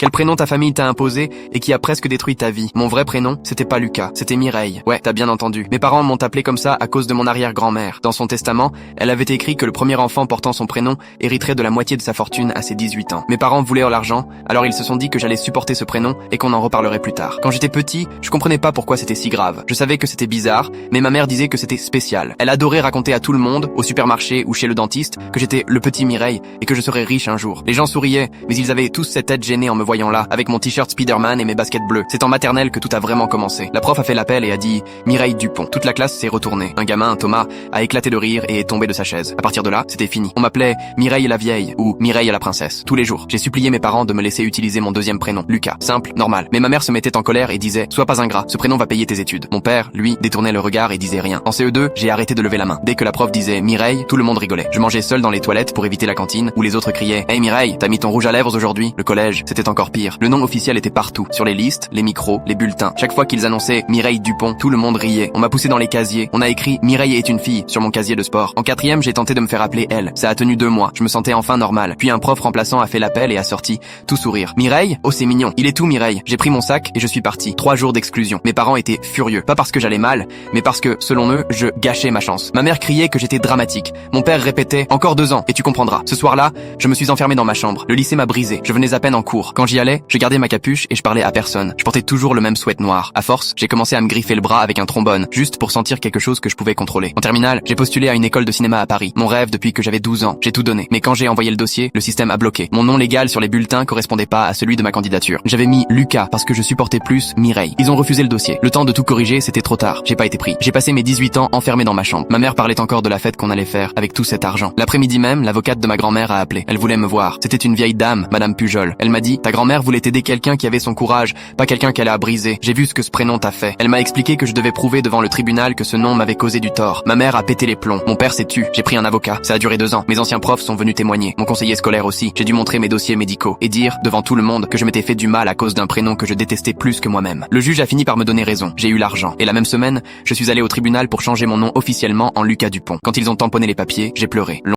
Quel prénom ta famille t'a imposé et qui a presque détruit ta vie? Mon vrai prénom, c'était pas Lucas, c'était Mireille. Ouais, t'as bien entendu. Mes parents m'ont appelé comme ça à cause de mon arrière-grand-mère. Dans son testament, elle avait écrit que le premier enfant portant son prénom hériterait de la moitié de sa fortune à ses 18 ans. Mes parents voulaient l'argent, alors ils se sont dit que j'allais supporter ce prénom et qu'on en reparlerait plus tard. Quand j'étais petit, je comprenais pas pourquoi c'était si grave. Je savais que c'était bizarre, mais ma mère disait que c'était spécial. Elle adorait raconter à tout le monde, au supermarché ou chez le dentiste, que j'étais le petit Mireille et que je serais riche un jour. Les gens souriaient, mais ils avaient tous cette tête gênée en me voyant là, avec mon t-shirt Spider-Man et mes baskets bleues. C'est en maternelle que tout a vraiment commencé. La prof a fait l'appel et a dit « Mireille Dupont ». Toute la classe s'est retournée. Un gamin, Thomas, a éclaté de rire et est tombé de sa chaise. À partir de là, c'était fini. On m'appelait Mireille la vieille ou Mireille la princesse. Tous les jours, j'ai supplié mes parents de me laisser utiliser mon deuxième prénom, Lucas. Simple, normal. Mais ma mère se mettait en colère et disait « Sois pas ingrat, ce prénom va payer tes études ». Mon père, lui, détournait le regard et disait rien. En CE2, j'ai arrêté de lever la main. Dès que la prof disait Mireille, tout le monde rigolait. Je mangeais seul dans les toilettes pour éviter la cantine où les autres criaient « Hey Mireille, t'as mis ton rouge à lèvres aujourd'hui ?» Le collège, c'était encore pire. Le nom officiel était partout, sur les listes, les micros, les bulletins. Chaque fois qu'ils annonçaient Mireille Dupont, tout le monde riait. On m'a poussé dans les casiers. On a écrit Mireille est une fille sur mon casier de sport. En 4e, j'ai tenté de me faire appeler elle. Ça a tenu 2 mois. Je me sentais enfin normal. Puis un prof remplaçant a fait l'appel et a sorti tout sourire. Mireille? Oh c'est mignon. Il est tout Mireille. J'ai pris mon sac et je suis parti. 3 jours d'exclusion. Mes parents étaient furieux. Pas parce que j'allais mal, mais parce que, selon eux, je gâchais ma chance. Ma mère criait que j'étais dramatique. Mon père répétait encore 2 ans et tu comprendras. Ce soir-là, je me suis enfermé dans ma chambre. Le lycée m'a brisé. Je venais à peine en cours. Quand j'y allais, je gardais ma capuche et je parlais à personne. Je portais toujours le même sweat noir. À force, j'ai commencé à me griffer le bras avec un trombone, juste pour sentir quelque chose que je pouvais contrôler. En terminale, j'ai postulé à une école de cinéma à Paris. Mon rêve depuis que j'avais 12 ans. J'ai tout donné. Mais quand j'ai envoyé le dossier, le système a bloqué. Mon nom légal sur les bulletins correspondait pas à celui de ma candidature. J'avais mis Lucas parce que je supportais plus Mireille. Ils ont refusé le dossier. Le temps de tout corriger, c'était trop tard. J'ai pas été pris. J'ai passé mes 18 ans enfermé dans ma chambre. Ma mère parlait encore de la fête qu'on allait faire avec tout cet argent. L'après-midi même, l'avocate de ma grand-mère a appelé. Elle voulait me voir. C'était une vieille dame, Madame Pujol. Elle m'a dit, ta grand-mère voulait aider quelqu'un qui avait son courage, pas quelqu'un qu'elle a brisé. J'ai vu ce que ce prénom t'a fait. Elle m'a expliqué que je devais prouver devant le tribunal que ce nom m'avait causé du tort. Ma mère a pété les plombs. Mon père s'est tu. J'ai pris un avocat. Ça a duré 2 ans. Mes anciens profs sont venus témoigner. Mon conseiller scolaire aussi. J'ai dû montrer mes dossiers médicaux et dire, devant tout le monde, que je m'étais fait du mal à cause d'un prénom que je détestais plus que moi-même. Le juge a fini par me donner raison. J'ai eu l'argent. Et la même semaine, je suis allé au tribunal pour changer mon nom officiellement en Lucas Dupont. Quand ils ont tamponné les papiers, j'ai pleuré.